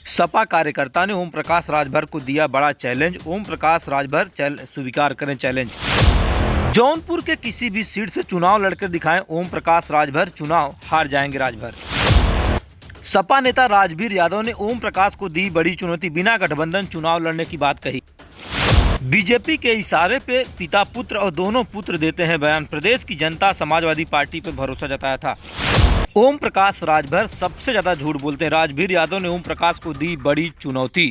सपा कार्यकर्ता ने ओम प्रकाश राजभर को दिया बड़ा चैलेंज। ओम प्रकाश राजभर स्वीकार करें चैलेंज। जौनपुर के किसी भी सीट से चुनाव लड़कर दिखाएं ओम प्रकाश राजभर, चुनाव हार जाएंगे राजभर। सपा नेता राजवीर यादव ने ओम प्रकाश को दी बड़ी चुनौती, बिना गठबंधन चुनाव लड़ने की बात कही। बीजेपी के इशारे पे पिता पुत्र और दोनों पुत्र देते हैं बयान। प्रदेश की जनता समाजवादी पार्टी पे भरोसा जताया था। ओम प्रकाश राजभर सबसे ज्यादा झूठ बोलते हैं। राजवीर यादव ने ओम प्रकाश को दी बड़ी चुनौती।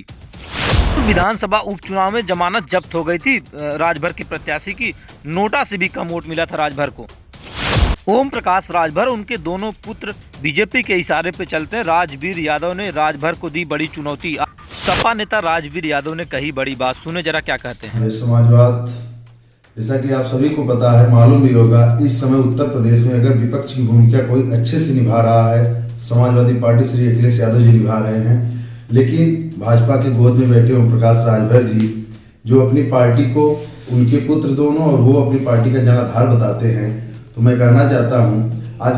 विधानसभा उपचुनाव में जमानत जब्त हो गई थी राजभर की प्रत्याशी की, नोटा से भी कम वोट मिला था राजभर को। ओम प्रकाश राजभर, उनके दोनों पुत्र बीजेपी के इशारे पे चलते हैं। राजवीर यादव ने राजभर को दी बड़ी चुनौती। सपा नेता राजवीर यादव ने कही बड़ी बात, सुने जरा क्या कहते हैं। समाजवाद, जैसा कि आप सभी को पता है, मालूम भी होगा, इस समय उत्तर प्रदेश में अगर विपक्ष की भूमिका कोई अच्छे से निभा रहा है, समाजवादी पार्टी श्री अखिलेश यादव जी निभा रहे हैं। लेकिन भाजपा के गोद में बैठे ओम प्रकाश राजभर जी, जो अपनी पार्टी को, उनके पुत्र दोनों और वो अपनी पार्टी का जनाधार बताते हैं, तो मैं कहना चाहता हूं, आज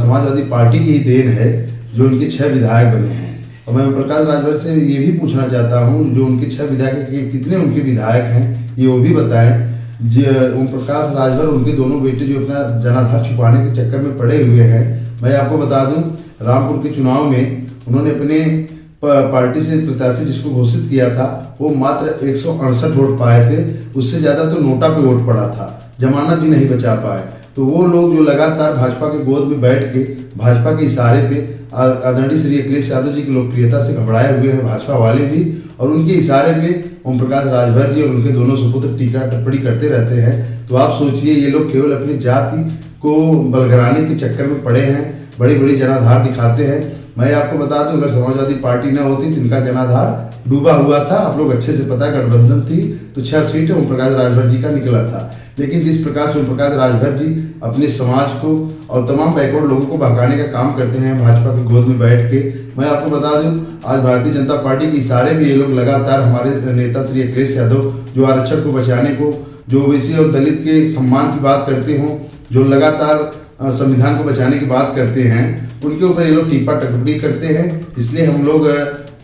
समाजवादी पार्टी की ही देन है जो उनके 6 विधायक बने हैं। और मैं ओम प्रकाश राजभर से ये भी पूछना चाहता हूं, जो उनके 6 विधायक, कितने उनके विधायक हैं ये वो भी बताएं। ओम प्रकाश राजभर, उनके दोनों बेटे जो अपना जनाधार छुपाने के चक्कर में पड़े हुए हैं। मैं आपको बता दूं, रामपुर के चुनाव में उन्होंने अपने पार्टी से प्रत्याशी जिसको घोषित किया था, वो मात्र 168 वोट पाए थे। उससे ज्यादा तो नोटा पे वोट पड़ा था, जमानत भी नहीं बचा पाए। तो वो लोग जो लगातार भाजपा के गोद में बैठ के भाजपा के इशारे पे आदरणीय श्री अखिलेश यादव जी की लोकप्रियता से घबराए हुए हैं भाजपा वाले भी, और उनके इशारे पे ओम प्रकाश राजभर जी और उनके दोनों सुपुत्र टीका टिप्पणी करते रहते हैं। तो आप सोचिए, ये लोग केवल अपनी जाति को बलगराने के चक्कर में पड़े हैं, बड़ी बड़ी जनाधार दिखाते हैं। मैं आपको बता दूं, अगर समाजवादी पार्टी न होती तो इनका जनाधार डूबा हुआ था। आप लोग अच्छे से पता है, गठबंधन थी तो 6 सीटें ओम प्रकाश राजभर जी का निकला था। लेकिन जिस प्रकार से ओम प्रकाश राजभर जी अपने समाज को और तमाम बैकवर्ड लोगों को भगाने का काम करते हैं भाजपा के गोद में बैठ के, मैं आपको बता दूं, आज भारतीय जनता पार्टी के इशारे में ये लोग लगातार हमारे नेता श्री अखिलेश यादव, जो आरक्षण को बचाने को, जो ओबीसी और दलित के सम्मान की बात करते हों, जो लगातार संविधान को बचाने की बात करते हैं, उनके ऊपर ये लोग टीपा टिप्पणी करते हैं। इसलिए हम लोग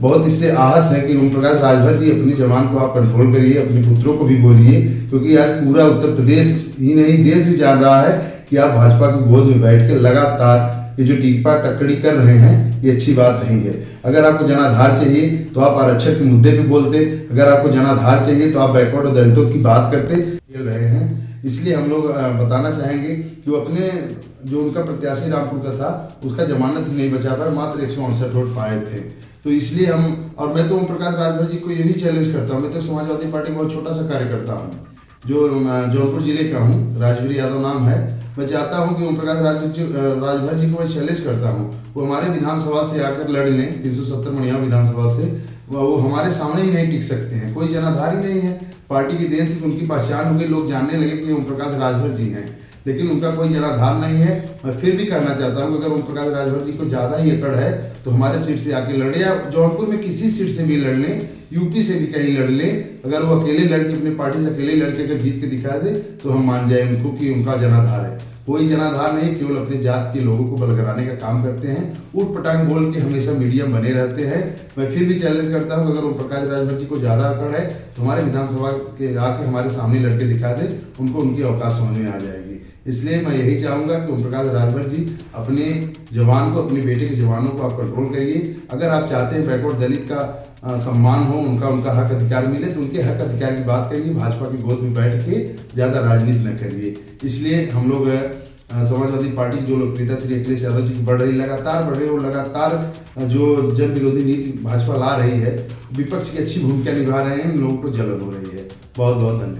बहुत इससे आहत है कि ओम प्रकाश राजभर जी, अपनी जवान को आप कंट्रोल करिए, अपने पुत्रों को भी बोलिए, क्योंकि आज पूरा उत्तर प्रदेश ही नहीं देश भी जान रहा है कि आप भाजपा के गोद में बैठ के लगातार ये जो टीपा टक्कड़ी कर रहे हैं, ये अच्छी बात नहीं है। अगर आपको जनाधार चाहिए तो आप आरक्षण के मुद्दे पे बोलते, अगर आपको जनाधार चाहिए तो आप बैकवर्ड और दलितों की बात करते खेल रहे हैं। इसलिए हम लोग बताना चाहेंगे कि वो अपने जो उनका प्रत्याशी रामपुर का था, उसका जमानत ही नहीं बचा पाया, मात्र 168 वोट पाए थे। तो इसलिए हम, और मैं तो ओम प्रकाश राजभर जी को ये भी चैलेंज करता हूँ, मैं तो समाजवादी पार्टी का बहुत छोटा सा कार्यकर्ता हूँ, जो जौनपुर जिले का हूँ, राजवीर यादव नाम है। मैं चाहता हूँ कि ओम प्रकाश राजभर जी को मैं चैलेंज करता हूँ, वो हमारे विधानसभा से आकर लड़ लें, 370 मणिया विधानसभा से। वो हमारे सामने ही नहीं टिक सकते हैं, कोई जनाधार ही नहीं है। पार्टी की देन थी, उनकी पहचान हो गई, लोग जानने लगे कि ओम प्रकाश राजभर जी हैं, लेकिन उनका कोई जनाधार नहीं है। मैं फिर भी कहना चाहता हूं कि अगर ओम प्रकाश राजभर जी को ज्यादा ही अकड़ है तो हमारे सीट से आके लड़े, या जौनपुर में किसी सीट से भी लड़ लें, यूपी से भी कहीं लड़ लें। अगर वो अकेले लड़के, अपनी पार्टी से अकेले लड़के अगर जीत के दिखा दे तो हम मान जाए उनको कि उनका जनाधार है। कोई जनाधार नहीं, केवल अपने जात के लोगों को बलगराने का काम करते हैं, उठ पटांग बोल के हमेशा मीडिया बने रहते हैं। मैं फिर भी चैलेंज करता हूं, अगर ओम प्रकाश राजभर जी को ज्यादा अकड़ है तो हमारे विधानसभा के आके हमारे सामने लड़के दिखा दे, उनको उनकी औकात समझ में आ जाएगी। इसलिए मैं यही चाहूंगा कि ओम प्रकाश राजभर जी अपने जवान को, अपने बेटे के जवानों को आप कंट्रोल करिए। अगर आप चाहते हैं बैकवर्ड दलित का सम्मान हो, उनका हक अधिकार मिले, तो उनके हक अधिकार की बात करिए, भाजपा की गोद में बैठ के ज्यादा राजनीति न करिए। इसलिए हम लोग समाजवादी पार्टी जो लोकप्रियता श्री अखिलेश यादव जी की बढ़ रही, लगातार बढ़ रही, और लगातार जो जन विरोधी नीति भाजपा ला रही है, विपक्ष की अच्छी भूमिका निभा रहे हैं, लोगों को जलन हो रही है। बहुत बहुत धन्यवाद।